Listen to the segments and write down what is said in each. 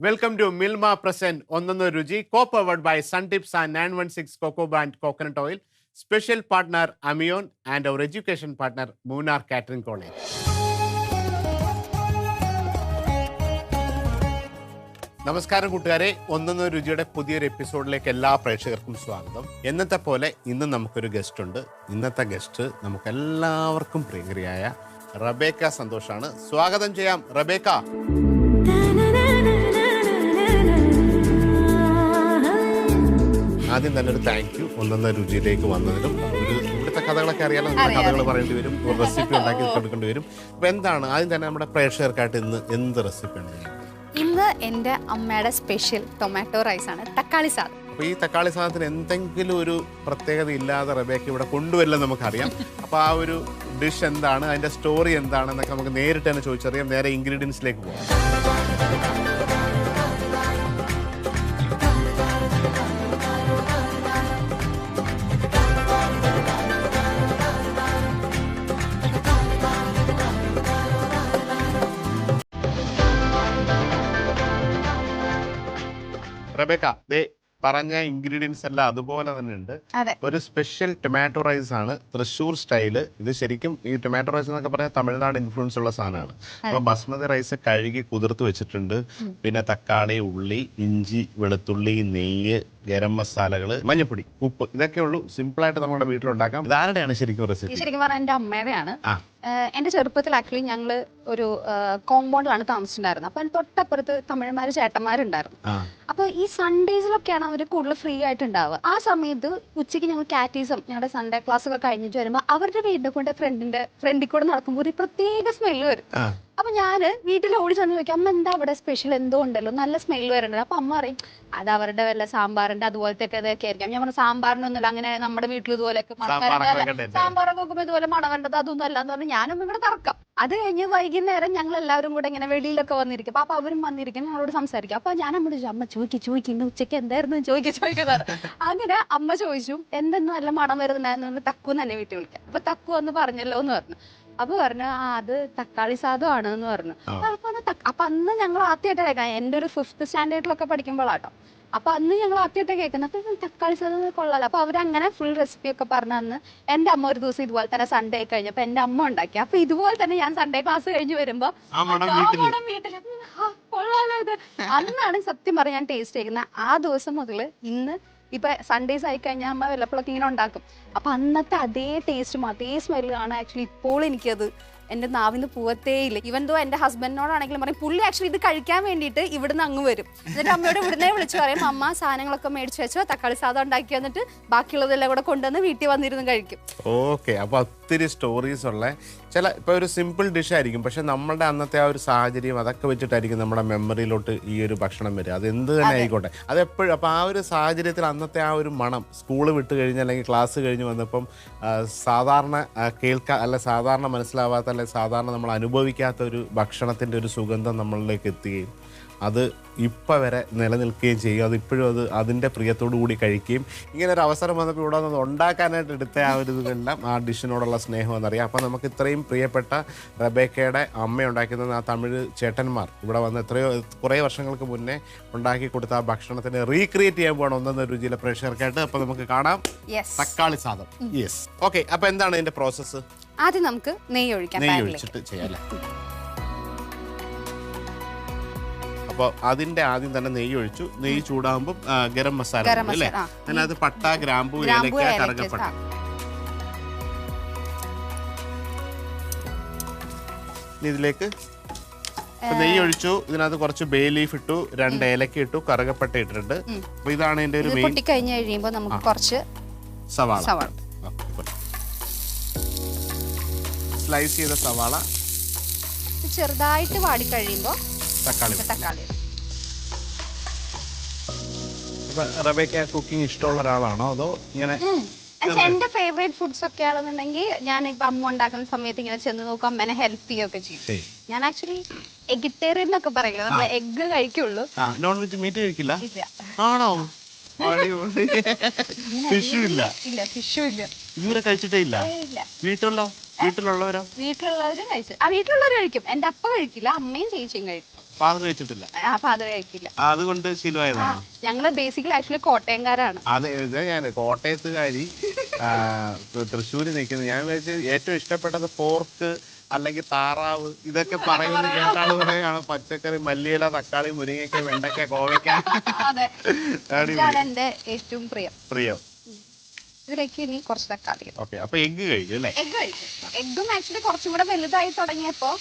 Welcome to Milma Present Ondannu Ruji, co-powered by Suntips and 916 Cocoa Brand Coconut Oil, special partner Amion and our education partner Moonar Catering College. നമസ്കാരം കൂട്ടുകാരെ, ഒന്നൊന്നു രുചിയുടെ പുതിയൊരു എപ്പിസോഡിലേക്ക് എല്ലാ പ്രേക്ഷകർക്കും സ്വാഗതം. എന്നത്തെ പോലെ ഇന്ന് നമുക്കൊരു ഗസ്റ്റ് ഉണ്ട്. ഇന്നത്തെ ഗസ്റ്റ് നമുക്ക് എല്ലാവർക്കും പ്രിയങ്കരിയായ റബേക്ക സന്തോഷാണ്. സ്വാഗതം ചെയ്യാം റബേക്ക. ആദ്യം തന്നെ ഒരു താങ്ക് യു ഒന്നൊന്ന രുചിയിലേക്ക് വന്നതിനും. ഇവിടുത്തെ കഥകളൊക്കെ അറിയാലോ, നമ്മുടെ കഥകൾ പറയേണ്ടി വരും, ഒരു റെസിപ്പി ഉണ്ടാക്കി കൊടുക്കേണ്ടി വരും. അപ്പൊ എന്താണ് ആദ്യം തന്നെ നമ്മുടെ പ്രേക്ഷകർക്കായിട്ട് ഇന്ന് എന്ത് റെസിപ്പിയാണ്? ഇന്ന് എൻ്റെ അമ്മയുടെ സ്പെഷ്യൽ ടൊമാറ്റോ റൈസ് ആണ്, തക്കാളി സാദം. അപ്പൊ ഈ തക്കാളി സാധനത്തിന് എന്തെങ്കിലും ഒരു പ്രത്യേകത ഇല്ലാതെ റബേക്ക ഇവിടെ കൊണ്ടുവരില്ലെന്ന് നമുക്കറിയാം. അപ്പൊ ആ ഒരു ഡിഷ് എന്താണ്, അതിന്റെ സ്റ്റോറി എന്താണെന്നൊക്കെ നമുക്ക് നേരിട്ട് തന്നെ ചോദിച്ചറിയാം. നേരെ ഇൻഗ്രീഡിയൻസിലേക്ക് പോകാം. റബേക്ക, പറഞ്ഞ ഇൻഗ്രീഡിയൻസ് എല്ലാം അതുപോലെ തന്നെ ഉണ്ട്. ഒരു സ്പെഷ്യൽ ടൊമാറ്റോ റൈസ് ആണ്, തൃശ്ശൂർ സ്റ്റൈല്. ഇത് ശരിക്കും ഈ ടൊമാറ്റോ റൈസ് എന്നൊക്കെ പറഞ്ഞാൽ തമിഴ്നാട് ഇൻഫ്ലുവൻസ് ഉള്ള സാധനമാണ്. അപ്പൊ ബസ്മതി റൈസ് കഴുകി കുതിർത്ത് വെച്ചിട്ടുണ്ട്. പിന്നെ തക്കാളി, ഉള്ളി, ഇഞ്ചി, വെളുത്തുള്ളി, നെയ്യ്, ഗരം മസാലകള്, മഞ്ഞപ്പൊടി, ഉപ്പ്, ഇതൊക്കെ ഉള്ളൂ. സിമ്പിൾ ആയിട്ട് നമ്മുടെ വീട്ടിലുണ്ടാക്കാം. ഇതാരുടെയാണ് ശരിക്കും റെസിപ്പി? ശരിക്കും പറഞ്ഞാൽ എൻ്റെ അമ്മയുടെയാണ്. എൻ്റെ ചെറുപ്പത്തിൽ ആക്ച്വലി ഞങ്ങള് ഒരു കോമ്പൗണ്ടിലാണ് താമസിച്ചിട്ടുണ്ടായിരുന്നത്. അപ്പൊ അതിന് തൊട്ടപ്പുറത്ത് തമിഴന്മാര് ചേട്ടന്മാരുണ്ടായിരുന്നു. അപ്പൊ ഈ സൺഡേസിലൊക്കെയാണ് അവര് കൂടുതൽ ഫ്രീ ആയിട്ട് ഉണ്ടാവുക. ആ സമയത്ത് ഉച്ചയ്ക്ക് ഞങ്ങൾ കാറ്റീസം, ഞങ്ങളുടെ സൺഡേ ക്ലാസ് ഒക്കെ കഴിഞ്ഞിട്ട് വരുമ്പോൾ അവരുടെ വീടിനെ കൊണ്ട് ഫ്രണ്ടിൽ കൂടെ നടക്കുമ്പോൾ ഒരു പ്രത്യേക സ്മെല്ല് വരും. അപ്പൊ ഞാന് വീട്ടിൽ ഓടി ചെന്ന് ചോദിക്കും, അമ്മ എന്താ അവിടെ സ്പെഷ്യൽ എന്തോ ഉണ്ടല്ലോ, നല്ല സ്മെല്ല് വരുന്നുണ്ട്. അപ്പൊ അമ്മ പറയും, അത് അവരുടെ വല്ല സാമ്പാറിന്റെ അതുപോലത്തെ ഒക്കെ ആയിരിക്കാം. ഞാൻ പറഞ്ഞു, സാമ്പാറിനൊന്നുമില്ല, അങ്ങനെ നമ്മുടെ വീട്ടിൽ ഇതുപോലെയൊക്കെ സാമ്പാറൊക്കെ നോക്കുമ്പോൾ ഇതുപോലെ മണം വേണ്ടത് അതൊന്നും അല്ല എന്ന് പറഞ്ഞ് ഞാനൊന്നും ഇവിടെ തറക്കാം. അത് കഴിഞ്ഞ് വൈകുന്നേരം ഞങ്ങൾ എല്ലാവരും കൂടെ ഇങ്ങനെ വെളിയിലൊക്കെ വന്നിരിക്കും. അപ്പൊ അവരും വന്നിരിക്കും, ഞങ്ങളോട് സംസാരിക്കും. അപ്പൊ ഞാൻ അമ്മ ചോദിച്ചു, അമ്മ ചോദിക്കും ഇന്ന് ഉച്ചയ്ക്ക് എന്തായിരുന്നു ചോദിക്കുന്നത്. അങ്ങനെ അമ്മ ചോദിച്ചു, എന്തെന്നും നല്ല മണം വരുന്നുണ്ടായിരുന്നു. തക്കു തന്നെ വീട്ടിൽ വിളിക്കാം. അപ്പൊ തക്കു എന്ന് പറഞ്ഞല്ലോ എന്ന് പറഞ്ഞു. അപ്പൊ പറഞ്ഞു, അത് തക്കാളി സാധമാണ് എന്ന് പറഞ്ഞു. അപ്പൊ അന്ന് ഞങ്ങൾ ആദ്യമായിട്ട് കേൾക്കാം, എൻ്റെ ഒരു 5th സ്റ്റാൻഡേർഡിലൊക്കെ പഠിക്കുമ്പോഴാട്ടോ. അപ്പൊ അന്ന് ഞങ്ങൾ ആദ്യമായിട്ട് കേൾക്കുന്നത്. അപ്പൊ തക്കാളി സാധനം കൊള്ളാലോ. അപ്പൊ അവരങ്ങനെ ഫുൾ റെസിപ്പി ഒക്കെ പറഞ്ഞു തന്ന് എൻ്റെ അമ്മ ഒരു ദിവസം ഇതുപോലെ തന്നെ സൺഡേ കഴിഞ്ഞപ്പോ എൻ്റെ അമ്മ ഉണ്ടാക്കി. അപ്പൊ ഇതുപോലെ തന്നെ ഞാൻ സൺഡേ ക്ലാസ് കഴിഞ്ഞ് വരുമ്പോ വീട്ടില് കൊള്ളാലോ ഇത്. അന്നാണ് സത്യം പറഞ്ഞ് ഞാൻ ടേസ്റ്റ് ചെയ്യുന്നത്. ആ ദിവസം മുതൽ ഇന്ന് ഇപ്പൊ സൺഡേസ് ആയി കഴിഞ്ഞാൽ അമ്മ വല്ലപ്പോഴൊക്കെ ഇങ്ങനെ ഉണ്ടാക്കും. അപ്പൊ അന്നത്തെ അതേ ടേസ്റ്റും അതേ സ്മെല്ലാണ് ആക്ച്വലി ഇപ്പോൾ എനിക്കത് എൻ്റെ നാവിന്ന് പോവത്തേ ഇല്ല. ഈവൻ ദോ എൻ്റെ ഹസ്ബൻഡിനോടാണെങ്കിലും പറയും, പുള്ളി ആക്ച്വലി ഇത് കഴിക്കാൻ വേണ്ടിയിട്ട് ഇവിടുന്ന് അങ്ങ് വരും. എന്നിട്ട് അമ്മയോട് ഇവിടുന്നേ വിളിച്ചു പറയും, അമ്മ സാധനങ്ങളൊക്കെ മേടിച്ചു വെച്ചോ, തക്കാളി സാധം ഉണ്ടാക്കി വന്നിട്ട് ബാക്കിയുള്ളതെല്ലാം കൂടെ കൊണ്ടുവന്ന് വീട്ടിൽ വന്നിരുന്ന് കഴിക്കും. ഓക്കെ, അപ്പൊ ഒത്തിരി സ്റ്റോറീസ് ഉള്ള ഇപ്പൊ ഒരു സിമ്പിൾ ഡിഷ് ആയിരിക്കും, പക്ഷെ നമ്മളുടെ അന്നത്തെ ആ ഒരു സാഹചര്യം അതൊക്കെ വെച്ചിട്ടായിരിക്കും നമ്മുടെ മെമ്മറിയിലോട്ട് ഈ ഒരു ഭക്ഷണം വരിക. അത് എന്ത് തന്നെ ആയിക്കോട്ടെ, അത് എപ്പോഴും. അപ്പൊ ആ ഒരു സാഹചര്യത്തിൽ അന്നത്തെ ആ ഒരു മണം, സ്കൂള് വിട്ട് കഴിഞ്ഞ് അല്ലെങ്കിൽ ക്ലാസ് കഴിഞ്ഞ് വന്നപ്പം സാധാരണ സാധാരണ മനസ്സിലാവാത്ത, അല്ലെങ്കിൽ സാധാരണ നമ്മൾ അനുഭവിക്കാത്ത ഒരു ഭക്ഷണത്തിന്റെ ഒരു സുഗന്ധം നമ്മളിലേക്ക് എത്തുകയും അത് ഇപ്പം വരെ നിലനിൽക്കുകയും ചെയ്യും. അതിപ്പോഴും അതിൻ്റെ പ്രിയത്തോടു കൂടി കഴിക്കുകയും, ഇങ്ങനെ ഒരു അവസരം വന്നപ്പോൾ ഇവിടെ വന്നത് ഉണ്ടാക്കാനായിട്ട് എടുത്ത ആ ഒരു ഇതെല്ലാം ആ ഡിഷിനോടുള്ള സ്നേഹം എന്നറിയാം. അപ്പം നമുക്ക് ഇത്രയും പ്രിയപ്പെട്ട റബേക്കയുടെ അമ്മ ഉണ്ടാക്കുന്ന ആ തമിഴ് ചേട്ടന്മാർ ഇവിടെ വന്ന് കുറേ വർഷങ്ങൾക്ക് മുന്നേ ഉണ്ടാക്കി കൊടുത്ത ആ ഭക്ഷണത്തിന് റീക്രിയേറ്റ് ചെയ്യാൻ പോകണം ഒന്നെന്ന രുചിയിലെ പ്രേക്ഷകർക്കായിട്ട്. അപ്പം നമുക്ക് കാണാം തക്കാളി സാദം. Yes, okay. അപ്പം എന്താണ് ഇതിൻ്റെ പ്രോസസ്സ്? ആദ്യം നമുക്ക് നെയ്യ് ഒഴിച്ചിട്ട് ചെയ്യാം. അപ്പോൾ അതിന്റെ ആദ്യം തന്നെ നെയ്യ് ഒഴിച്ചു. നെയ്യ് ചൂടാകുമ്പോൾ ഗരം മസാല അല്ലേ, അതിനകത്ത് പട്ട, ഗ്രാമ്പൂ, ഏലക്ക, കറുകപ്പട്ട. ഇതിലേക്ക് നെയ്യ് ഒഴിച്ചു. ഇതിനകത്ത് കുറച്ച് ബേ ലീഫ് ഇട്ടു, 2 ഏലക്ക ഇട്ടു, കറുകപ്പട്ട ഇട്ടിട്ടുണ്ട്. അപ്പൊ ഇതാണ് ഇതിന്റെ ഒരു മെയിൻ. കഴിഞ്ഞ് കഴിയുമ്പോൾ നമുക്ക് കുറച്ച് സവാള സ്ലൈസ് ചെയ്ത സവാള ചെറുതായിട്ട് വാടി കഴിയുമ്പോൾ തക്കാളി. റബേക്ക കുക്കിംഗ് ഇഷ്ടമുള്ള ഒരാളാണോ അതോ ഇങ്ങനെ? എന്റെ ഫേവറേറ്റ് ഫുഡ്സ് ഒക്കെ ആണെന്നുണ്ടെങ്കിൽ ഞാൻ ഇപ്പൊ അമ്മ ഉണ്ടാക്കുന്ന സമയത്ത് ഇങ്ങനെ ചെന്ന് നോക്കും, അമ്മേനെ ഹെൽപ്പ് ചെയ്യുകയൊക്കെ ചെയ്യും. ഞാൻ ആക്ച്വലി എഗിറ്റേറിയൻ എന്നൊക്കെ പറയില്ല, നമ്മൾ എഗ് കഴിക്കുള്ളൂ, നോൺ വെജ് മീറ്റ് കഴിക്കില്ല. ആണോ? ഫിഷും ഇല്ല. ഫിഷും ഇല്ല. ഇതുവരെ കഴിച്ചിട്ടേ ഇല്ല. വീട്ടിലോ? വീട്ടിലുള്ളവരോ? വീട്ടിലുള്ളവരും കഴിച്ചു. വീട്ടിലുള്ളവർ കഴിക്കും. എന്റെ അപ്പ കഴിക്കില്ല, അമ്മയും ചേച്ചിയും കഴിക്കും. ഫാദർ കഴിച്ചിട്ടില്ല? ഫാദർ കഴിക്കില്ല. അതുകൊണ്ട് ശീലമായതാണ്. ഞങ്ങള് ബേസിക്കലി ആക്ച്വലി കോട്ടയംകാരാണ്. അതെ, ഞാൻ കോട്ടയത്തുകാരി, തൃശ്ശൂര് നിൽക്കുന്നത്. ഞാൻ വിചാരിച്ചു ഏറ്റവും ഇഷ്ടപ്പെട്ടത് പോർക്ക് അല്ലെങ്കിൽ താറാവ് ഇതൊക്കെ പറയുന്നത് കേട്ടാള് പറയാണ് പച്ചക്കറി, മല്ലിയില, തക്കാളി, മുരിങ്ങയ്ക്ക, വെണ്ടയ്ക്ക, കോവയ്ക്ക. എന്റെ ഏറ്റവും പ്രിയം. ഇതിലേക്ക് ഇനി കുറച്ച് തക്കാളി. ഓക്കെ, അപ്പൊ എഗ്ഗ് കഴിക്കും അല്ലേ? എഗ്ഗ് കഴിക്കും. എഗ്ഗും ആക്ച്വലി കുറച്ചും കൂടെ വലുതായി തുടങ്ങിയപ്പോ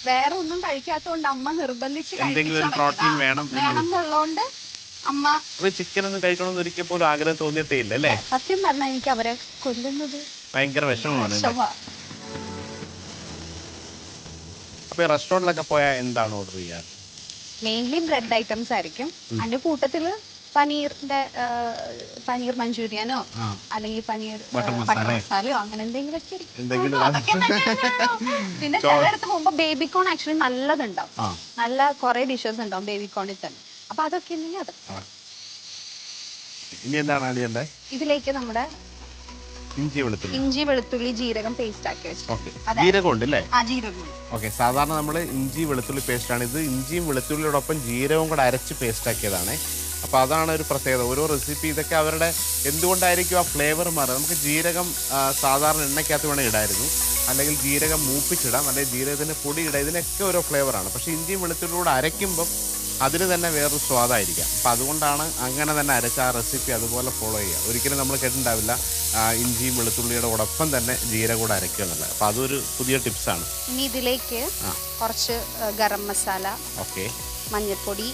വേറെ ഒന്നും കഴിക്കാത്തതുകൊണ്ട് അമ്മ നിർബന്ധിച്ച് എന്തെങ്കിലും പ്രോട്ടീൻ വേണം എന്നുള്ളതുകൊണ്ട് അമ്മ. ചിക്കൻ ഒന്നും കഴിക്കണമെന്ന് ഒരിക്കൽ പോലും ആഗ്രഹം തോന്നിയിട്ടേ ഇല്ല അല്ലേ? സത്യം പറഞ്ഞാൽ എനിക്ക് അവരെ കൊല്ലുന്നത് ഭയങ്കര വിഷമമാണ്. അപ്പൊ റെസ്റ്റോറന്റിലൊക്കെ പോയാൽ എന്താണ് ഓർഡർ ചെയ്യാറ്? മെയിൻലി ബ്രെഡ് ഐറ്റംസ് ആയിരിക്കും. അതിന്റെ കൂട്ടത്തില് പനീർ മഞ്ചൂരിയനോ അല്ലെങ്കിൽ പനീർ ബട്ടർ മസാലയോ അങ്ങനെ എന്തെങ്കിലുമൊക്കെ. പിന്നെ ചിലയിടത്ത് പോകുമ്പോ ബേബിക്കോൺ ആക്ച്വലി നല്ലതുണ്ടാവും. നല്ല കുറെ ഡിഷസ് ഉണ്ടാവും ബേബിക്കോണിൽ തന്നെ. അപ്പൊ അതൊക്കെ ഉണ്ടെങ്കിൽ അത്. ഇനി എന്താണ് ഇതിലേക്ക് നമ്മുടെ ഇഞ്ചി വെളുത്തുള്ളി ജീരകം പേസ്റ്റ് ആക്കി വെച്ചു. ജീരകം ഉണ്ട് അല്ലേ? ജീരകം. ഓക്കെ, സാധാരണ നമ്മൾ ഇഞ്ചി വെളുത്തുള്ളി പേസ്റ്റ് ആണ്. ഇത് ഇഞ്ചിയും വെളുത്തുള്ളിയോടൊപ്പം ജീരകവും കൂടെ അരച്ച് പേസ്റ്റ് ആക്കിയതാണ്. അപ്പോൾ അതാണ് ഒരു പ്രത്യേകത. ഓരോ റെസിപ്പി ഇതൊക്കെ അവരുടെ എന്തുകൊണ്ടായിരിക്കും ആ ഫ്ലേവർ മാറുക. നമുക്ക് ജീരകം സാധാരണ എണ്ണയ്ക്കകത്ത് വേണേൽ ഇടായിരുന്നു, അല്ലെങ്കിൽ ജീരകം മൂപ്പിച്ചിടാം, അല്ലെങ്കിൽ ജീരകത്തിൻ്റെ പൊടി ഇടാം. ഇതിനൊക്കെ ഓരോ ഫ്ലേവറാണ്. പക്ഷേ ഇഞ്ചിയും വെളുത്തുള്ളിയോട് അരയ്ക്കുമ്പം അതിന് തന്നെ വേറൊരു സ്വാദായിരിക്കാം. അപ്പം അതുകൊണ്ടാണ് അങ്ങനെ തന്നെ അരച്ച ആ റെസിപ്പി അതുപോലെ ഫോളോ ചെയ്യുക. ഒരിക്കലും നമ്മൾ കേട്ടിട്ടുണ്ടാവില്ല ഇഞ്ചിയും വെളുത്തുള്ളിയുടെ ഒപ്പം തന്നെ ജീരകം കൂടെ അരയ്ക്കുക എന്നുള്ളത്. അപ്പം അതൊരു പുതിയ ടിപ്സാണ്. ഇനി ഇതിലേക്ക് കുറച്ച് ഗരം മസാല, ഓക്കെ, മഞ്ഞൾപ്പൊടി.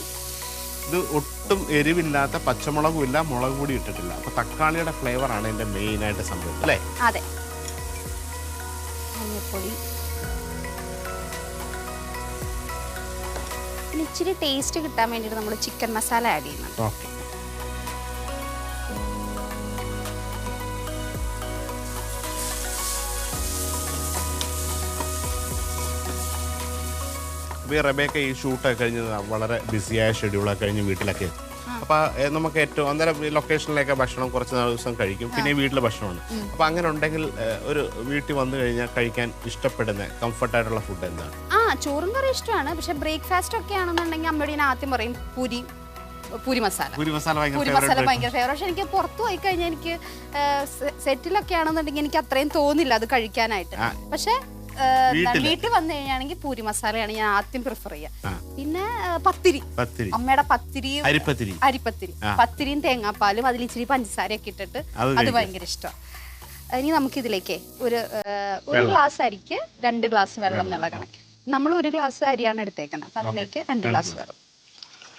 ഇത് ഒട്ടും എരിവില്ലാത്ത, പച്ചമുളകും ഇല്ല, മുളക് പൊടി ഇട്ടിട്ടില്ല. അപ്പം തക്കാളിയുടെ ഫ്ലേവറാണ് എൻ്റെ മെയിനായിട്ട് സംഭവം അല്ലേ? അതെ, മഞ്ഞൾപ്പൊടി. ഇച്ചിരി ടേസ്റ്റ് കിട്ടാൻ വേണ്ടിയിട്ട് നമ്മൾ ചിക്കൻ മസാല ആഡ് ചെയ്യുന്നുണ്ട്. ഓക്കെ, റബേക്ക ഈ ഷൂട്ടൊക്കെ കഴിഞ്ഞ് വളരെ ബിസിയായ ഷെഡ്യൂളൊക്കെ കഴിഞ്ഞ് വീട്ടിലൊക്കെ എത്തും. അപ്പൊ നമുക്ക് ഏറ്റവും അന്നേരം ലൊക്കേഷനിലേക്ക് ഭക്ഷണം കുറച്ച് ദിവസം കഴിക്കും, പിന്നെ വീട്ടിൽ ഭക്ഷണമാണ്. അപ്പൊ അങ്ങനെ ഉണ്ടെങ്കിൽ ഒരു വീട്ടിൽ വന്നു കഴിഞ്ഞാൽ കഴിക്കാൻ ഇഷ്ടപ്പെടുന്ന കംഫർട്ടായിട്ടുള്ള ഫുഡ് എന്താണ്? ചോറും കറി ഇഷ്ടമാണ്. പക്ഷെ ബ്രേക്ക്ഫാസ്റ്റ് ഒക്കെ ആണെന്നുണ്ടെങ്കിൽ അമ്മയോട് ഞാൻ ആദ്യം പറയും പൂരി മസാല ഭയങ്കര ഫേവറേറ്റ്. പക്ഷെ എനിക്ക് പുറത്തു പോയി കഴിഞ്ഞാൽ എനിക്ക് സെറ്റിലൊക്കെ ആണെന്നുണ്ടെങ്കിൽ എനിക്ക് അത്രയും തോന്നില്ല അത് കഴിക്കാനായിട്ട്. പക്ഷെ വീട്ടിൽ വന്നു കഴിഞ്ഞാണെങ്കിൽ പൂരി മസാലയാണ് ഞാൻ ആദ്യം പ്രിഫർ ചെയ്യുക. പിന്നെ പത്തിരി, അമ്മയുടെ അരിപ്പത്തിരി, പത്തിരിയും തേങ്ങാപ്പാലും അതിൽ ഇച്ചിരി പഞ്ചസാരയൊക്കെ ഇട്ടിട്ട് അത് ഭയങ്കര ഇഷ്ടമാണ്. ഇനി നമുക്ക് ഇതിലേക്ക് ഒരു ഗ്ലാസ് അരിക്ക് 2 ഗ്ലാസ് വെള്ളം എന്നുള്ള കണക്ക്. നമ്മൾ 1 ഗ്ലാസ് അരിയാണ് എടുത്തേക്കുന്നത്. അപ്പൊ അതിലേക്ക് 2 ഗ്ലാസ് വെള്ളം.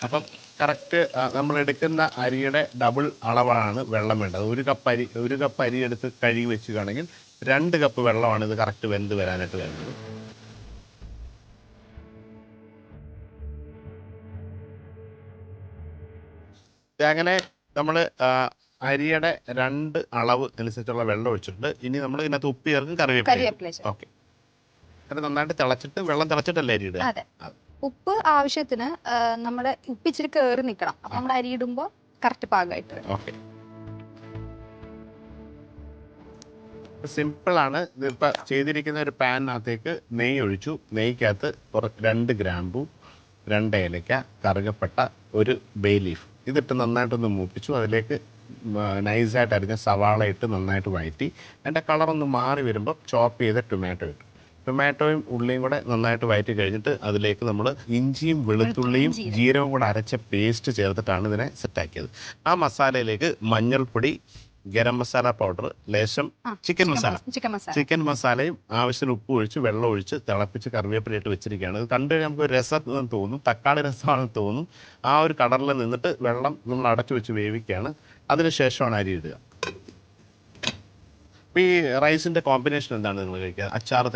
അപ്പം കറക്റ്റ് നമ്മൾ എടുക്കുന്ന അരിയുടെ ഡബിൾ അളവാണ് വെള്ളം വേണ്ടത്. 1 കപ്പ് അരി എടുത്ത് കഴുകി വെക്കുകയാണെങ്കിൽ 2 കപ്പ് വെള്ളമാണ് ഇത് കറക്റ്റ് വെന്ത് വരാനായിട്ട് വേണ്ടത്. അങ്ങനെ നമ്മൾ അരിയുടെ 2 അളവ് അനുസരിച്ചുള്ള വെള്ളം ഒഴിച്ചിട്ടുണ്ട്. ഇനി നമ്മൾ ഇതിനകത്ത് ഉപ്പ് ചേർക്കും, കറിവേപ്പില. ഓക്കെ, അത് നന്നായിട്ട് തിളച്ചിട്ട്, വെള്ളം തിളച്ചിട്ടല്ലേ അരി ഇടുക? ഉപ്പ് ആവശ്യത്തിന്. നമ്മുടെ ഉപ്പ് ഇച്ചിരി കയറി നിൽക്കണം. അപ്പൊ നമ്മൾ അരി ഇടുമ്പോൾ കറക്റ്റ് പാകമായിട്ട്. ഓക്കെ, സിമ്പിളാണ്. ഇതിപ്പോൾ ചെയ്തിരിക്കുന്ന ഒരു പാനിനകത്തേക്ക് നെയ്യ് ഒഴിച്ചു. നെയ്ക്കകത്ത് 2 ഗ്രാമ്പു, 2 ഏലക്ക, കറുകപ്പട്ട, 1 ബേ ലീഫ് ഇതിട്ട് നന്നായിട്ടൊന്ന് മൂപ്പിച്ചു. അതിലേക്ക് നൈസായിട്ട് അരിഞ്ഞ സവാള ഇട്ട് നന്നായിട്ട് വഴറ്റി അതിൻ്റെ കളറൊന്ന് മാറി വരുമ്പോൾ ചോപ്പ് ചെയ്ത ടൊമാറ്റോ ഇട്ടു. ടൊമാറ്റോയും ഉള്ളിയും കൂടെ നന്നായിട്ട് വഴറ്റി കഴിഞ്ഞിട്ട് അതിലേക്ക് നമ്മൾ ഇഞ്ചിയും വെളുത്തുള്ളിയും ജീരകവും കൂടെ അരച്ച പേസ്റ്റ് ചേർത്തിട്ടാണ് ഇതിനെ സെറ്റാക്കിയത്. ആ മസാലയിലേക്ക് മഞ്ഞൾപ്പൊടി, ഗരം മസാല പൗഡർ, ലേശം ചിക്കൻ മസാലയും ആവശ്യത്തിന് ഉപ്പ് ഒഴിച്ച് വെള്ളം ഒഴിച്ച് തിളപ്പിച്ച് കറിവേപ്പിലയിട്ട് വെച്ചിരിക്കുകയാണ്. ഇത് കണ്ടു കഴിഞ്ഞാൽ നമുക്ക് രസം തോന്നും, തക്കാളി രസമാണെന്ന് തോന്നും. ആ ഒരു കളറിൽ നിന്നിട്ട് വെള്ളം നമ്മൾ അടച്ചു വെച്ച് വേവിക്കുകയാണ്. അതിനുശേഷമാണ് അരി ഇടുക. ഈ റൈസിന്റെ കോമ്പിനേഷൻ എന്താണ് നിങ്ങൾ കഴിക്കുക? അച്ചാറ്,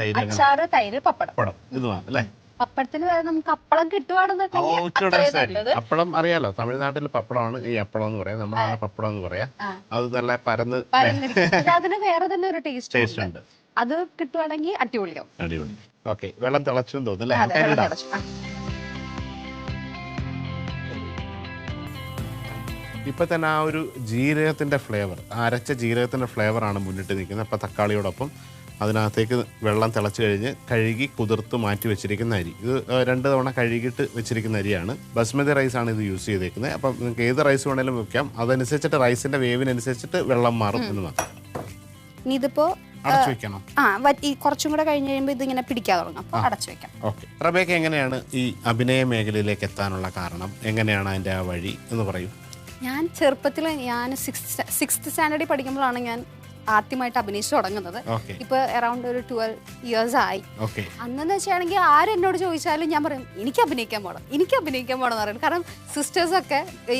തൈര്, പപ്പടം. ഇതുമാണ് അല്ലേ? പപ്പടത്തിന് നമുക്ക് അപ്പളം കിട്ടുവാണെന്നുണ്ടെങ്കിൽ അപ്പളം അറിയാലോ, തമിഴ്നാട്ടിൽ പപ്പടമാണ് ഈ അപ്പളം എന്ന് പറയാം. നമ്മളാണ് പപ്പടം എന്ന് പറയാം. അത് നല്ല പരന്ന് അതിന് വേറെ തന്നെ ഒരു ടേസ്റ്റ് ഉണ്ട്. അത് കിട്ടുവാണെങ്കിൽ അടിപൊളി. ഓക്കെ, വെള്ളം തിളച്ചു തോന്നുന്നു. ഇപ്പൊ തന്നെ ആ ഒരു ജീരകത്തിന്റെ ഫ്ലേവർ, അരച്ച ജീരകത്തിന്റെ ഫ്ലേവറാണ് മുന്നിട്ട് നിൽക്കുന്നത്. അപ്പൊ തക്കാളിയോടൊപ്പം അതിനകത്തേക്ക് വെള്ളം തിളച്ച് കഴിഞ്ഞ് കഴുകി കുതിർത്ത് മാറ്റി വെച്ചിരിക്കുന്ന അരി. ഇത് 2 തവണ കഴുകിയിട്ട് വെച്ചിരിക്കുന്ന അരിയാണ്. ബസ്മതി റൈസാണ് ഇത് യൂസ് ചെയ്തേക്കുന്നത്. അപ്പം നിങ്ങൾക്ക് ഏത് റൈസ് വേണമെങ്കിലും വെക്കാം. അതനുസരിച്ചിട്ട് റൈസിൻ്റെ വേവിനനുസരിച്ചിട്ട് വെള്ളം മാറും എന്ന് മാത്രം. ഇനി ഇതിപ്പോൾ അടച്ചു വെക്കണം. കുറച്ചും കൂടെ കഴിഞ്ഞ് കഴിയുമ്പോൾ ഇതിങ്ങനെ പിടിക്കാൻ തുടങ്ങും. അപ്പോൾ അടച്ചു വെക്കാം. ഓക്കെ. റബേക്ക, എങ്ങനെയാണ് ഈ അഭിനയ മേഖലയിലേക്ക് എത്താനുള്ള കാരണം? എങ്ങനെയാണ് അതിൻ്റെ ആ വഴി എന്ന് പറയും? ഞാൻ ചെറുപ്പത്തിൽ ഞാൻ 6th സ്റ്റാൻഡേർഡിൽ പഠിക്കുമ്പോഴാണ് ഞാൻ ആദ്യമായിട്ട് അഭിനയിച്ചു തുടങ്ങുന്നത്. ഇപ്പൊ അറൌണ്ട് ഒരു 12 years ആയി. അന്നെന്ന് വെച്ചാണെങ്കിൽ ആരെന്നോട് ചോദിച്ചാലും ഞാൻ പറയും എനിക്ക് അഭിനയിക്കാൻ പോകണം എന്ന് പറയും. കാരണം സിസ്റ്റേഴ്സൊക്കെ ഈ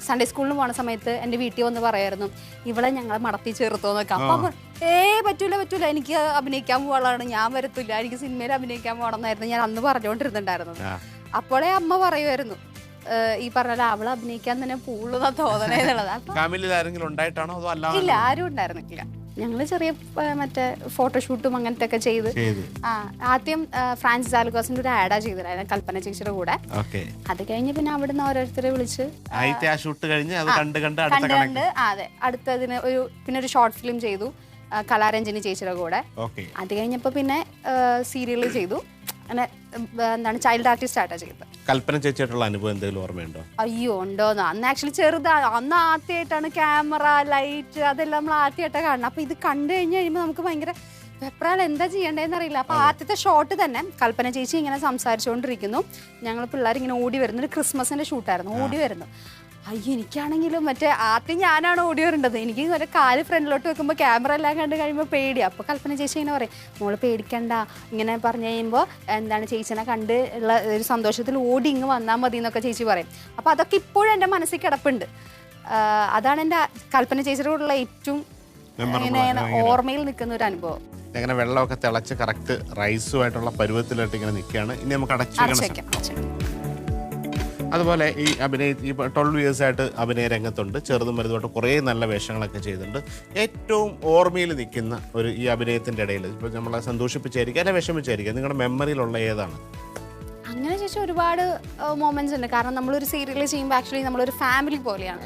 സൺഡേ സ്കൂളിൽ പോണ സമയത്ത് എൻ്റെ വീട്ടിൽ വന്ന് പറയായിരുന്നു ഇവളെ ഞങ്ങളെ മടത്തി ചേർത്തോന്നൊക്കെ. അപ്പം പറ്റൂല എനിക്ക് അഭിനയിക്കാൻ പോകാനുള്ളതാണ്, ഞാൻ വരത്തില്ല, എനിക്ക് സിനിമയിൽ അഭിനയിക്കാൻ പോകണം എന്നായിരുന്നു ഞാൻ അന്ന് പറഞ്ഞുകൊണ്ടിരുന്നുണ്ടായിരുന്നത്. അപ്പോഴേ അമ്മ പറയുമായിരുന്നു ഈ പറഞ്ഞ അവളെ അഭിനയിക്കാൻ തന്നെ പൂളുന്ന തോന്നണേ എന്നുള്ളത്. ഇല്ല, ആരും ഉണ്ടായിരുന്നില്ല. ഞങ്ങള് ചെറിയ മറ്റേ ഫോട്ടോഷൂട്ടും അങ്ങനത്തെ ഒക്കെ ചെയ്ത് ആദ്യം ഫ്രാൻസിസ് ആലുക്കാസിന്റെ ഒരു ആഡാ ചെയ്തിരുന്നു കൽപ്പന ചേച്ചിയുടെ കൂടെ. അത് കഴിഞ്ഞ് പിന്നെ അവിടുന്ന് ഓരോരുത്തരെ വിളിച്ച് അതെ അടുത്തതിന് പിന്നെ ഒരു ഷോർട്ട് ഫിലിം ചെയ്തു കലാരഞ്ജനി ചേച്ചിയുടെ കൂടെ. അത് കഴിഞ്ഞപ്പോ പിന്നെ സീരിയൽ ചെയ്തു. അങ്ങനെ എന്താണ് ചൈൽഡ് ആർട്ടിസ്റ്റ് ആയിട്ടാണ് ചെയ്തത്. കൽപ്പന ചേച്ചിയായിട്ടുള്ള അനുഭവം എന്തെങ്കിലും ഓർമ്മയുണ്ടോ? അയ്യോ ഉണ്ടോന്ന്, അന്ന് ആക്ച്വലി ചെറുതാണ്. അന്ന് ആദ്യമായിട്ടാണ് ക്യാമറ ലൈറ്റ് അതെല്ലാം നമ്മൾ ആദ്യമായിട്ടാണ് കാണുന്നത്. അപ്പൊ ഇത് കണ്ടു കഴിഞ്ഞ് കഴിയുമ്പോൾ നമുക്ക് ഭയങ്കര വെപ്രാൾ, എന്താ ചെയ്യേണ്ടതെന്ന് അറിയില്ല. അപ്പൊ ആദ്യത്തെ ഷോട്ട് തന്നെ കൽപ്പന ചേച്ചി ഇങ്ങനെ സംസാരിച്ചുകൊണ്ടിരിക്കുന്നു, ഞങ്ങൾ പിള്ളേർ ഇങ്ങനെ ഓടി വരുന്നു. ഒരു ക്രിസ്മസിന്റെ ഷൂട്ടായിരുന്നു, ഓടി വരുന്നു. അയ്യോ എനിക്കാണെങ്കിലും മറ്റേ ആദ്യം ഞാനാണ് ഓടി വരേണ്ടത്. എനിക്ക് ഒരു കാല് ഫ്രണ്ടിലോട്ട് വെക്കുമ്പോൾ ക്യാമറ എല്ലാം കണ്ട് കഴിയുമ്പോൾ പേടിയാണ്. അപ്പോൾ കൽപ്പന ചേച്ചി ഇങ്ങനെ പറയും മോള് പേടിക്കണ്ട, ഇങ്ങനെ പറഞ്ഞു കഴിയുമ്പോൾ എന്താണ് ചേച്ചിനെ കണ്ട് ഉള്ള ഒരു സന്തോഷത്തിൽ ഓടി ഇങ്ങ് വന്നാൽ മതി എന്നൊക്കെ ചേച്ചി പറയും. അപ്പോൾ അതൊക്കെ ഇപ്പോഴും എൻ്റെ മനസ്സിൽ കിടപ്പുണ്ട്. അതാണ് എൻ്റെ കൽപ്പന ചേച്ചിയുടെ കൂടെയുള്ള ഏറ്റവും ഇങ്ങനെ ഓർമ്മയിൽ നിൽക്കുന്ന ഒരു അനുഭവം. അങ്ങനെ വെള്ളമൊക്കെ തിളച്ച് കറക്റ്റ് റൈസുമായിട്ടുള്ള പരുവത്തിലായിട്ട് ഇങ്ങനെ നിൽക്കുകയാണ്. ഇനി നമുക്ക് അടച്ചു. അതുപോലെ ഈ 12 years ആയിട്ട് അഭിനയ രംഗത്തുണ്ട്. ചെറുതും വലുതുമായിട്ട് കുറേ നല്ല വേഷങ്ങളൊക്കെ ചെയ്തിട്ടുണ്ട്. ഏറ്റവും ഓർമ്മയിൽ നിൽക്കുന്ന ഒരു ഈ അഭിനയത്തിൻ്റെ ഇടയിൽ ഇപ്പോൾ നമ്മളെ സന്തോഷിപ്പിച്ചായിരിക്കും അല്ലെ വിഷമിച്ചായിരിക്കും നിങ്ങളുടെ മെമ്മറിയിലുള്ള ഏതാണ്? അങ്ങനെ ചോദിച്ചാൽ ഒരുപാട് മൊമെന്റ്സ് ഉണ്ട്. കാരണം നമ്മളൊരു സീരിയൽ ചെയ്യുമ്പോൾ ആക്ച്വലി നമ്മളൊരു ഫാമിലി പോലെയാണ്.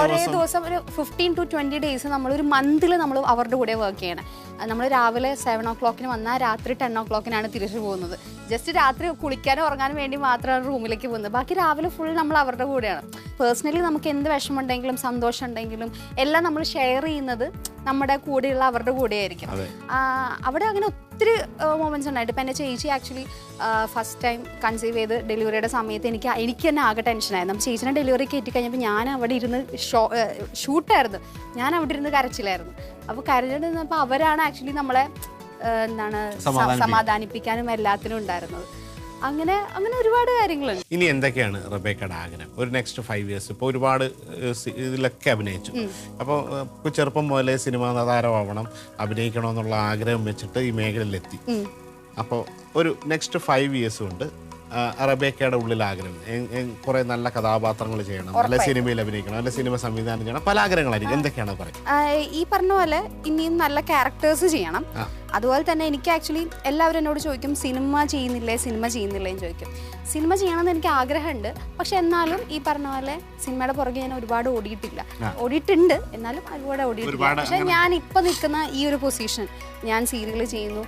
ഒരേ ദിവസം ഒരു 15 to 20 days നമ്മളൊരു മന്തിൽ നമ്മൾ അവരുടെ കൂടെ വർക്ക് ചെയ്യണം. നമ്മൾ രാവിലെ 7 o'clock വന്നാൽ രാത്രി 10 o'clock തിരിച്ചു പോകുന്നത്. ജസ്റ്റ് രാത്രി കുളിക്കാനും ഉറങ്ങാനും വേണ്ടി മാത്രമാണ് റൂമിലേക്ക് പോകുന്നത്. ബാക്കി രാവിലെ ഫുൾ നമ്മൾ അവരുടെ കൂടെയാണ്. പേഴ്സണലി നമുക്ക് എന്ത് വിഷമമുണ്ടെങ്കിലും സന്തോഷം ഉണ്ടെങ്കിലും എല്ലാം നമ്മൾ ഷെയർ ചെയ്യുന്നത് നമ്മുടെ കൂടെയുള്ള അവരുടെ കൂടെയായിരിക്കും. അവിടെ അങ്ങനെ ഒത്തിരി മൊമെന്റ്സ് ഉണ്ടായിട്ട്. ഇപ്പം എൻ്റെ ചേച്ചി ആക്ച്വലി ഫസ്റ്റ് ടൈം കൺസീവ് ചെയ്ത് ഡെലിവറിയുടെ സമയത്ത് എനിക്ക് തന്നെ ആകെ ടെൻഷനായിരുന്നു. അപ്പം ചേച്ചിനെ ഡെലിവറി കയറ്റി കഴിഞ്ഞപ്പോൾ ഞാൻ അവിടെ ഇരുന്ന് ഷൂട്ടായിരുന്നു, ഞാൻ അവിടെ ഇരുന്ന് കരച്ചിലായിരുന്നു. അപ്പോൾ കരഞ്ഞിരുന്നപ്പോൾ അവരാണ് ആക്ച്വലി നമ്മളെ എന്താണ് സമാധാനിപ്പിക്കാനും എല്ലാത്തിനും ഉണ്ടായിരുന്നത്. അങ്ങനെ ഒരുപാട് കാര്യങ്ങളുണ്ട്. ഇനി എന്തൊക്കെയാണ് റബേക്കയുടെ ആഗ്രഹം? ഒരു നെക്സ്റ്റ് 5 years ഇപ്പോൾ ഒരുപാട് ഇതിലൊക്കെ അഭിനയിച്ചു. അപ്പോൾ ചെറുപ്പം മുതലേ സിനിമാ താരമാവണം, അഭിനയിക്കണമെന്നുള്ള ആഗ്രഹം വെച്ചിട്ട് ഈ മേഖലയിലെത്തി. അപ്പോൾ ഒരു നെക്സ്റ്റ് 5 years കൊണ്ട് റബേക്കയുടെ ഉള്ളിൽ ആഗ്രഹം കുറെ നല്ല കഥാപാത്രങ്ങൾ ചെയ്യണം, നല്ല സിനിമയിൽ അഭിനയിക്കണം, നല്ല സിനിമ സംവിധാനം ചെയ്യണം, പല ആഗ്രഹങ്ങളായിരിക്കും. എന്തൊക്കെയാണ് പറയുക? ഈ പറഞ്ഞ പോലെ ഇനിയും നല്ല ക്യാരക്ടേഴ്സ് ചെയ്യണം. അതുപോലെ തന്നെ എനിക്ക് ആക്ച്വലി എല്ലാവരും എന്നോട് ചോദിക്കും സിനിമ ചെയ്യുന്നില്ലേ എന്ന് ചോദിക്കും. സിനിമ ചെയ്യണമെന്ന് എനിക്ക് ആഗ്രഹമുണ്ട്. പക്ഷെ എന്നാലും ഈ പറഞ്ഞ പോലെ സിനിമയുടെ പുറകെ ഞാൻ ഒരുപാട് ഓടിയിട്ടുണ്ട്, എന്നാലും ഒരുപാട് ഓടിയിട്ടില്ല. പക്ഷെ ഞാൻ ഇപ്പൊ നിൽക്കുന്ന ഈ ഒരു പൊസിഷൻ, ഞാൻ സീരിയൽ ചെയ്യുന്നു,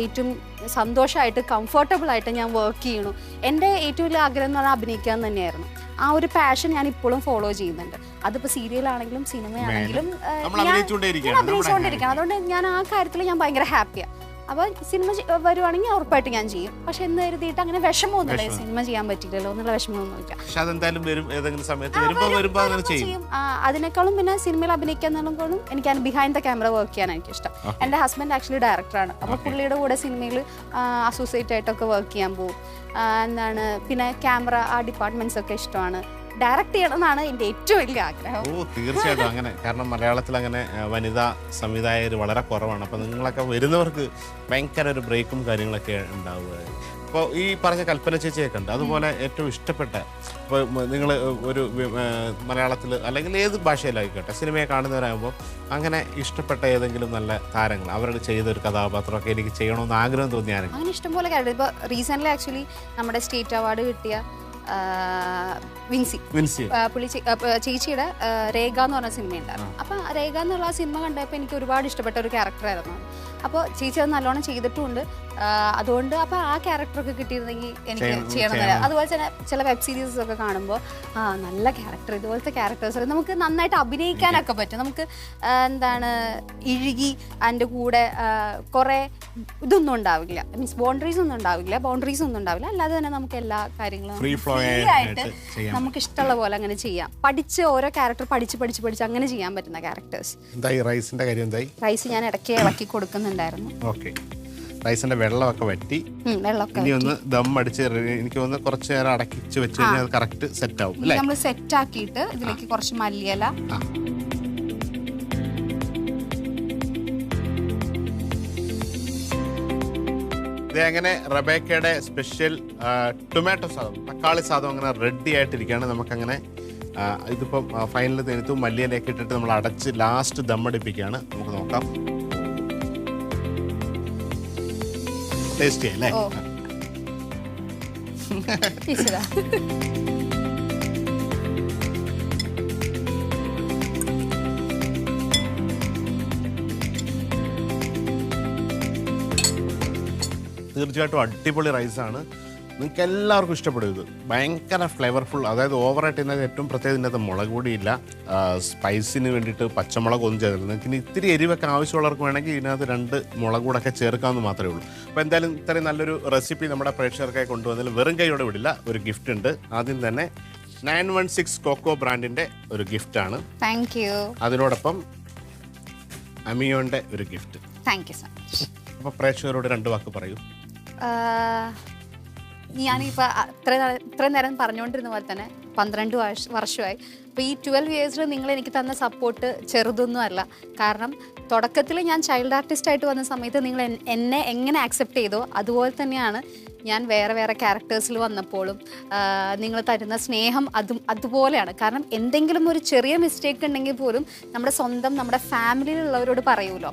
ഏറ്റവും സന്തോഷമായിട്ട് കംഫർട്ടബിൾ ആയിട്ട് ഞാൻ വർക്ക് ചെയ്യണു. എൻ്റെ ഏറ്റവും വലിയ ആഗ്രഹം എന്ന് പറഞ്ഞാൽ അഭിനയിക്കാൻ തന്നെയായിരുന്നു. ആ ഒരു പാഷൻ ഞാൻ ഇപ്പോഴും ഫോളോ ചെയ്യുന്നുണ്ട്. അതിപ്പോൾ സീരിയലാണെങ്കിലും സിനിമയാണെങ്കിലും ഞാൻ അഭിനയിച്ചുകൊണ്ടിരിക്കണം. അതുകൊണ്ട് ഞാൻ ആ കാര്യത്തിൽ ഞാൻ ഭയങ്കര ഹാപ്പിയാണ്. അപ്പോൾ സിനിമ വരുവാണെങ്കിൽ ഉറപ്പായിട്ട് ഞാൻ ചെയ്യും. പക്ഷെ എന്ന് കരുതിയിട്ട് അങ്ങനെ വിഷമമൊന്നുമില്ല, സിനിമ ചെയ്യാൻ പറ്റില്ലല്ലോ എന്നുള്ള വിഷമമൊന്നുമില്ല. ചെയ്യും. അതിനേക്കാളും പിന്നെ സിനിമയിൽ അഭിനയിക്കാന്നുള്ളതും എനിക്ക് ബിഹൈൻഡ് ദ ക്യാമറ വർക്ക് ചെയ്യാൻ എനിക്കിഷ്ടം. എൻ്റെ ഹസ്ബൻഡ് ആക്ച്വലി ഡയറക്ടറാണ്. അപ്പോൾ പുള്ളിയുടെ കൂടെ സിനിമയിൽ അസോസിയേറ്റ് ആയിട്ടൊക്കെ വർക്ക് ചെയ്യാൻ പോകും. പിന്നെ ക്യാമറ ആ ഡിപ്പാർട്ട്മെന്റ്സ് ഒക്കെ ഇഷ്ടമാണ്. ഡയറക്റ്റ് ചെയ്യണമെന്നാണ് എൻ്റെ ഏറ്റവും വലിയ ആഗ്രഹം. തീർച്ചയായിട്ടും അങ്ങനെ. കാരണം മലയാളത്തിൽ അങ്ങനെ വനിതാ സംവിധായകർ വളരെ കുറവാണ്. അപ്പോൾ നിങ്ങളൊക്കെ വരുന്നവർക്ക് ഭയങ്കര ഒരു ബ്രേക്കും കാര്യങ്ങളൊക്കെ ഉണ്ടാവുക. അപ്പോൾ ഈ പറഞ്ഞ കൽപ്പന ചേച്ചിയൊക്കെ ഉണ്ട്. അതുപോലെ ഏറ്റവും ഇഷ്ടപ്പെട്ട, ഇപ്പോൾ നിങ്ങൾ ഒരു മലയാളത്തിൽ അല്ലെങ്കിൽ ഏത് ഭാഷയിലായിക്കോട്ടെ സിനിമയെ കാണുന്നവരാകുമ്പോൾ അങ്ങനെ ഇഷ്ടപ്പെട്ട ഏതെങ്കിലും നല്ല താരങ്ങൾ അവരുടെ ചെയ്തൊരു കഥാപാത്രമൊക്കെ എനിക്ക് ചെയ്യണമെന്ന് ആഗ്രഹം തോന്നിയായിരുന്നു? അങ്ങനെ ഇഷ്ടംപോലെ കാര്യം. ഇപ്പോൾ റീസെൻ്റ്ലി ആക്ച്വലി നമ്മുടെ സ്റ്റേറ്റ് അവാർഡ് കിട്ടിയ വിൻസി വിൻസി പുള്ളി ചേച്ചിയുടെ രേഖ എന്ന് പറഞ്ഞ സിനിമയുണ്ടായിരുന്നു. അപ്പം രേഖ എന്നുള്ള ആ സിനിമ കണ്ടപ്പോൾ എനിക്ക് ഒരുപാട് ഇഷ്ടപ്പെട്ട ഒരു ക്യാരക്ടറായിരുന്നു. അപ്പോൾ ചേച്ചി അത് നല്ലോണം ചെയ്തിട്ടുമുണ്ട്. അതുകൊണ്ട് അപ്പോൾ ആ ക്യാരക്ടറൊക്കെ കിട്ടിയിരുന്നെങ്കിൽ എനിക്ക് ചെയ്യണമെന്നില്ല. അതുപോലെ തന്നെ ചില വെബ് സീരീസസ് ഒക്കെ കാണുമ്പോൾ നല്ല ക്യാരക്ടർ, ഇതുപോലത്തെ ക്യാരക്ടേഴ്സ് നമുക്ക് നന്നായിട്ട് അഭിനയിക്കാനൊക്കെ പറ്റും. നമുക്ക് എന്താണ് ഇഴുകി അതിൻ്റെ കൂടെ കുറേ ഇതൊന്നും ഉണ്ടാവില്ല, മീൻസ് ബൗണ്ടറീസ് ഒന്നും ഉണ്ടാവില്ല. അല്ലാതെ തന്നെ നമുക്ക് എല്ലാ കാര്യങ്ങളും ഫ്രീ ആയിട്ട് നമുക്ക് ഇഷ്ടമുള്ള പോലെ അങ്ങനെ ചെയ്യാം. പഠിച്ച് ഓരോ ക്യാരക്ടർ പഠിച്ച് അങ്ങനെ ചെയ്യാൻ പറ്റുന്ന ക്യാരക്ടേഴ്സ്. റൈസ് ഞാൻ ഇടയ്ക്ക് ഇളക്കി കൊടുക്കുന്നുണ്ടായിരുന്നു. ഓക്കെ, റൈസിന്റെ വെള്ളമൊക്കെ വറ്റി ഇനി ഒന്ന് ദം അടിച്ച് എനിക്ക് തോന്നുന്നു കുറച്ച് നേരം അടക്കിച്ച് വെച്ച് കഴിഞ്ഞാൽ കറക്റ്റ് സെറ്റ് ആവും. നമ്മൾ സെറ്റ് ആക്കിയിട്ട് ഇതിലേക്ക് കുറച്ച് മല്ലിയില, ഇത് അങ്ങനെ റബേക്കയുടെ സ്പെഷ്യൽ ടൊമാറ്റോ സാദം, തക്കാളി സാദം അങ്ങനെ റെഡി ആയിട്ടിരിക്കുകയാണ്. നമുക്കങ്ങനെ ഇതിപ്പം ഫൈനൽ തേനത്തും മല്ലിയിലൊക്കെ ഇട്ടിട്ട് നമ്മൾ അടച്ച് ലാസ്റ്റ് ദമ്മടിപ്പിക്കുകയാണ്. നമുക്ക് നോക്കാം. ടേസ്റ്റി അല്ലേ? തീർച്ചയായിട്ടും അടിപൊളി റൈസാണ്. നിങ്ങൾക്ക് എല്ലാവർക്കും ഇഷ്ടപ്പെടും. ഇത് ഭയങ്കര ഫ്ലേവർഫുൾ, അതായത് ഓവറായിട്ട് ഇതിനകത്ത് ഏറ്റവും പ്രത്യേകത ഇതിനകത്ത് മുളക് പൊടിയില്ല, സ്പൈസിന് വേണ്ടിയിട്ട് പച്ചമുളക് ഒന്നും ചെയ്തില്ല. നിങ്ങൾക്ക് ഇനി ഇത്തിരി എരിവൊക്കെ ആവശ്യമുള്ളവർക്ക് വേണമെങ്കിൽ ഇതിനകത്ത് 2 മുളക് കൂടൊക്കെ ചേർക്കാമെന്ന് മാത്രമേ ഉള്ളൂ. അപ്പോൾ എന്തായാലും ഇത്രയും നല്ലൊരു റെസിപ്പി നമ്മുടെ പ്രേക്ഷകർക്കായി കൊണ്ടുവന്നതിൽ വെറും കൈയോടെ വിടില്ല, ഒരു ഗിഫ്റ്റ് ഉണ്ട്. ആദ്യം തന്നെ 916 കോക്കോ ബ്രാൻഡിൻ്റെ ഒരു ഗിഫ്റ്റാണ്. Thank you. അതിനോടൊപ്പം അമിയോന്റെ ഒരു gift. Thank you so much. അപ്പോൾ പ്രേക്ഷകരോട് 2 വാക്ക് പറയൂ. ഞാനിപ്പോൾ ഇത്രയും നേരം പറഞ്ഞുകൊണ്ടിരുന്ന പോലെ തന്നെ 12 വർഷമായി. അപ്പോൾ ഈ 12 ഇയേഴ്സിൽ നിങ്ങൾ എനിക്ക് തന്ന സപ്പോർട്ട് ചെറുതൊന്നും അല്ല. കാരണം തുടക്കത്തിൽ ഞാൻ ചൈൽഡ് ആർട്ടിസ്റ്റായിട്ട് വന്ന സമയത്ത് നിങ്ങൾ എന്നെ എങ്ങനെ ആക്സെപ്റ്റ് ചെയ്തോ അതുപോലെ തന്നെയാണ് ഞാൻ വേറെ ക്യാരക്ടേഴ്സിൽ വന്നപ്പോഴും നിങ്ങൾ തരുന്ന സ്നേഹം അതുപോലെയാണ്. കാരണം എന്തെങ്കിലും ഒരു ചെറിയ മിസ്റ്റേക്ക് ഉണ്ടെങ്കിൽ പോലും നമ്മുടെ ഫാമിലിയിലുള്ളവരോട് പറയുമല്ലോ,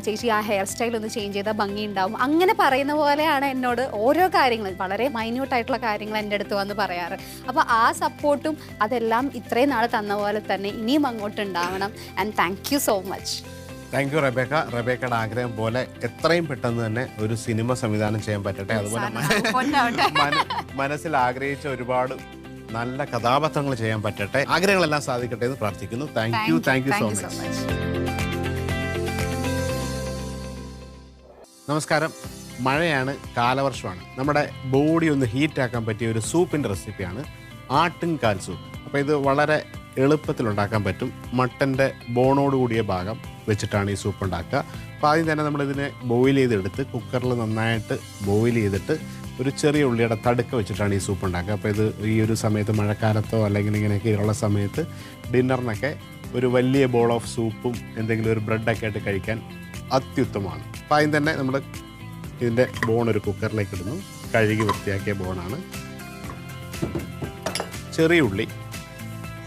ചേച്ചി ആ ഹെയർ സ്റ്റൈൽ ഒന്ന് ചേഞ്ച് ചെയ്താൽ ഭംഗി ഉണ്ടാവും, അങ്ങനെ പറയുന്ന പോലെയാണ് എന്നോട് ഓരോ കാര്യങ്ങളും വളരെ മൈന്യൂട്ടായിട്ടുള്ള കാര്യങ്ങൾ എൻ്റെ അടുത്ത് വന്ന് പറയാറ്. അപ്പോൾ ആ സപ്പോർട്ടും അതെല്ലാം ഇത്രയും നാൾ തന്ന പോലെ തന്നെ ഇനിയും അങ്ങോട്ട് ഉണ്ടാവണം. And thank you so much. Thank you Rebecca. റബേക്കയുടെ ആഗ്രഹം പോലെ എത്രയും പെട്ടെന്ന് തന്നെ ഒരു സിനിമ സംവിധാനം ചെയ്യാൻ പറ്റട്ടെ. അതുപോലെ മനസ്സിൽ ആഗ്രഹിച്ച ഒരുപാട് നല്ല കഥാപാത്രങ്ങൾ ചെയ്യാൻ പറ്റട്ടെ, ആഗ്രഹങ്ങളെല്ലാം സാധിക്കട്ടെ എന്ന് പ്രാർത്ഥിക്കുന്നു. Thank you so much. നമസ്കാരം. മഴയാണ്, കാലവർഷമാണ്. നമ്മുടെ ബോഡി ഒന്ന് ഹീറ്റാക്കാൻ പറ്റിയ ഒരു സൂപ്പിൻ്റെ റെസിപ്പിയാണ് ആട്ടിൻകാൽ സൂപ്പ്. അപ്പോൾ ഇത് വളരെ എളുപ്പത്തിൽ ഉണ്ടാക്കാൻ പറ്റും. മട്ടൻ്റെ ബോണോട് കൂടിയ ഭാഗം വെച്ചിട്ടാണ് ഈ സൂപ്പ് ഉണ്ടാക്കുക. അപ്പോൾ ആദ്യം തന്നെ നമ്മളിതിനെ ബോയിൽ ചെയ്തെടുത്ത് കുക്കറിൽ നന്നായിട്ട് ബോയിൽ ചെയ്തിട്ട് ഒരു ചെറിയ ഉള്ളിയുടെ തടുക്ക വെച്ചിട്ടാണ് ഈ സൂപ്പ് ഉണ്ടാക്കുക. അപ്പോൾ ഇത് ഈ ഒരു സമയത്ത് മഴക്കാലത്തോ അല്ലെങ്കിൽ ഇങ്ങനെയൊക്കെയുള്ള സമയത്ത് ഡിന്നറിനൊക്കെ ഒരു വലിയ ബോൾ ഓഫ് സൂപ്പും എന്തെങ്കിലും ഒരു ബ്രെഡൊക്കെ ആയിട്ട് കഴിക്കാൻ അത്യുത്തമമാണ്. അപ്പോൾ ആദ്യം തന്നെ നമ്മൾ ഇതിൻ്റെ ബോൺ ഒരു കുക്കറിലേക്ക് ഇടുന്നു. കഴുകി വൃത്തിയാക്കിയ ബോണാണ്. ചെറിയ ഉള്ളി,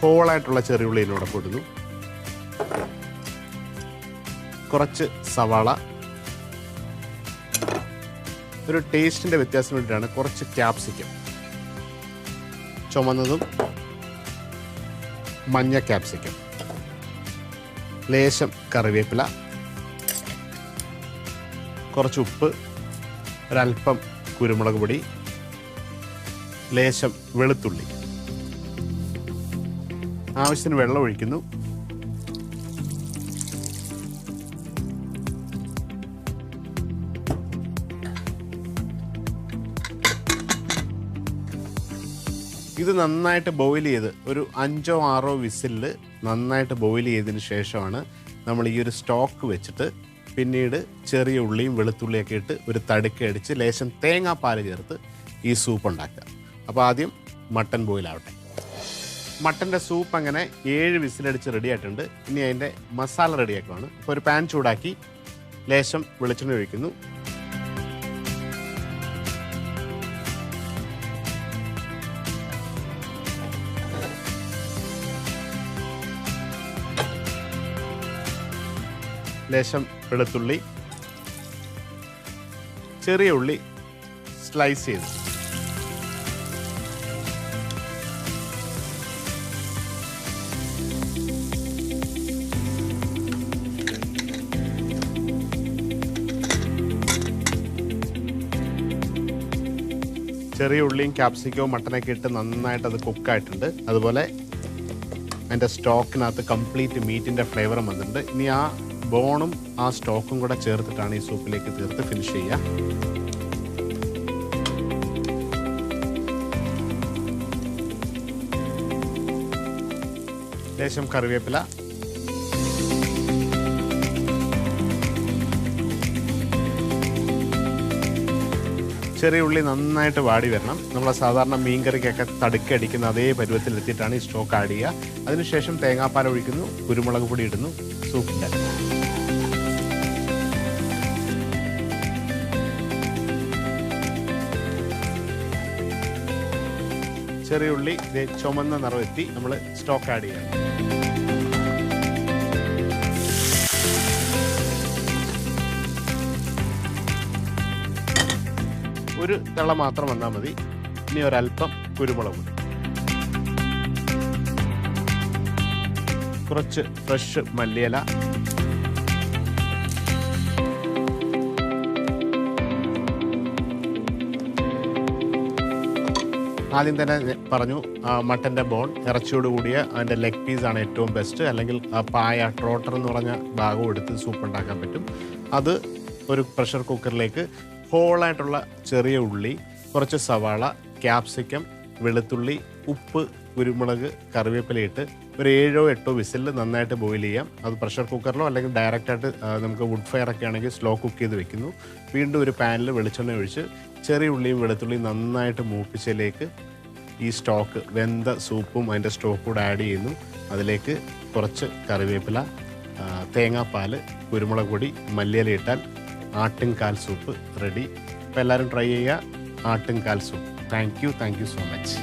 ഹോളായിട്ടുള്ള ചെറിയ ഉള്ളി ഇതിനോടൊപ്പം ഇടുന്നു. കുറച്ച് സവാള, ഒരു ടേസ്റ്റിൻ്റെ വ്യത്യാസം വേണ്ടിയിട്ടാണ് കുറച്ച് ക്യാപ്സിക്കം, ചുമന്നതും മഞ്ഞ ക്യാപ്സിക്കം, ലേശം കറിവേപ്പില, കുറച്ച് ഉപ്പ്, ഒരൽപ്പം കുരുമുളക് പൊടി, ലേശം വെളുത്തുള്ളി, ആവശ്യത്തിന് വെള്ളം ഒഴിക്കുന്നു. ഇത് നന്നായിട്ട് ബോയിൽ ചെയ്ത് ഒരു 5-6 വിസിലിൽ നന്നായിട്ട് ബോയിൽ ചെയ്തതിന് ശേഷമാണ് നമ്മൾ ഈ ഒരു സ്റ്റോക്ക് വെച്ചിട്ട് പിന്നീട് ചെറിയ ഉള്ളിയും വെളുത്തുള്ളിയൊക്കെ ഇട്ട് ഒരു തടുക്ക അടിച്ച് ലേശം തേങ്ങാപ്പാൽ ചേർത്ത് ഈ സൂപ്പ് ഉണ്ടാക്കുക. അപ്പോൾ ആദ്യം മട്ടൻ ബോയിലാവട്ടെ. മട്ടൻ്റെ സൂപ്പ് അങ്ങനെ 7 വിസിലടിച്ച് റെഡി ആയിട്ടുണ്ട്. ഇനി അതിൻ്റെ മസാല റെഡിയാക്കുവാണ്. അപ്പോൾ ഒരു പാൻ ചൂടാക്കി ലേശം വെളിച്ചെണ്ണ ഒഴിക്കുന്നു. ലേശം വെളുത്തുള്ളി, ചെറിയ ഉള്ളി സ്ലൈസ് ചെയ്ത്, ചെറിയ ഉള്ളിയും ക്യാപ്സിക്കവും മട്ടനൊക്കെ ഇട്ട് നന്നായിട്ട് അത് കുക്കായിട്ടുണ്ട്. അതുപോലെ അതിൻ്റെ സ്റ്റോക്കിനകത്ത് കംപ്ലീറ്റ് മീറ്റിൻ്റെ ഫ്ലേവറും വന്നിട്ടുണ്ട്. ഇനി ആ ബോണും ആ സ്റ്റോക്കും കൂടെ ചേർത്തിട്ടാണ് ഈ സൂപ്പിലേക്ക് തീർത്ത് ഫിനിഷ് ചെയ്യുക. ലേശം കറിവേപ്പില, ചെറിയ ഉള്ളി നന്നായിട്ട് വാടി വരണം. നമ്മൾ സാധാരണ മീൻകറിക്കൊക്കെ തടുക്കടിക്കുന്ന അതേ പരുവത്തിലെത്തിയിട്ടാണ് ഈ സ്റ്റോക്ക് ആഡ് ചെയ്യുക. അതിനുശേഷം തേങ്ങാപ്പാൽ ഒഴിക്കുന്നു, കുരുമുളക് പൊടി ഇടുന്നു, സൂപ്പിൻ്റെ ചെറിയ ഉള്ളി ചുമന്ന നിറമെത്തി നമ്മൾ സ്റ്റോക്ക് ആഡ് ചെയ്യണം. ഒരു തിള മാത്രം വന്നാൽ മതി. ഇനി ഒരല്പം കുരുമുളക് പൊടി, കുറച്ച് ഫ്രഷ് മല്ലിയില, ആദ്യം തന്നെ പറഞ്ഞു മട്ടൻ്റെ ബോൺ ഇറച്ചിയോട് കൂടിയ അതിൻ്റെ ലെഗ് പീസാണ് ഏറ്റവും ബെസ്റ്റ്. അല്ലെങ്കിൽ പായ ട്രോട്ടർ എന്ന് പറഞ്ഞ ഭാഗം എടുത്ത് സൂപ്പ് ഉണ്ടാക്കാൻ പറ്റും. അത് ഒരു പ്രഷർ കുക്കറിലേക്ക് ഹോളായിട്ടുള്ള ചെറിയ ഉള്ളി, കുറച്ച് സവാള, ക്യാപ്സിക്കം, വെളുത്തുള്ളി, ഉപ്പ്, കുരുമുളക്, കറിവേപ്പിലയിട്ട് ഒരു 7-8 വിസിലിൽ നന്നായിട്ട് ബോയിൽ ചെയ്യാം. അത് പ്രഷർ കുക്കറിലോ അല്ലെങ്കിൽ ഡയറക്റ്റായിട്ട് നമുക്ക് വുഡ് ഫയർ ഒക്കെ ആണെങ്കിൽ സ്ലോ കുക്ക് ചെയ്ത് വെക്കുന്നു. വീണ്ടും ഒരു പാനിൽ വെളിച്ചെണ്ണ ഒഴിച്ച് ചെറിയ ഉള്ളിയും വെളുത്തുള്ളിയും നന്നായിട്ട് മൂപ്പിച്ചതിലേക്ക് ഈ സ്റ്റോക്ക്, വെന്ത സൂപ്പും അതിൻ്റെ സ്റ്റോക്കും കൂടെ ആഡ് ചെയ്യുന്നു. അതിലേക്ക് കുറച്ച് കറിവേപ്പില, തേങ്ങാപ്പാൽ, കുരുമുളക് പൊടി, മല്ലിയില ഇട്ടാൽ ആട്ടുംകാൽ സൂപ്പ് റെഡി. അപ്പോൾ എല്ലാവരും ട്രൈ ചെയ്യുക ആട്ടുംകാൽ soup. Thank you so much.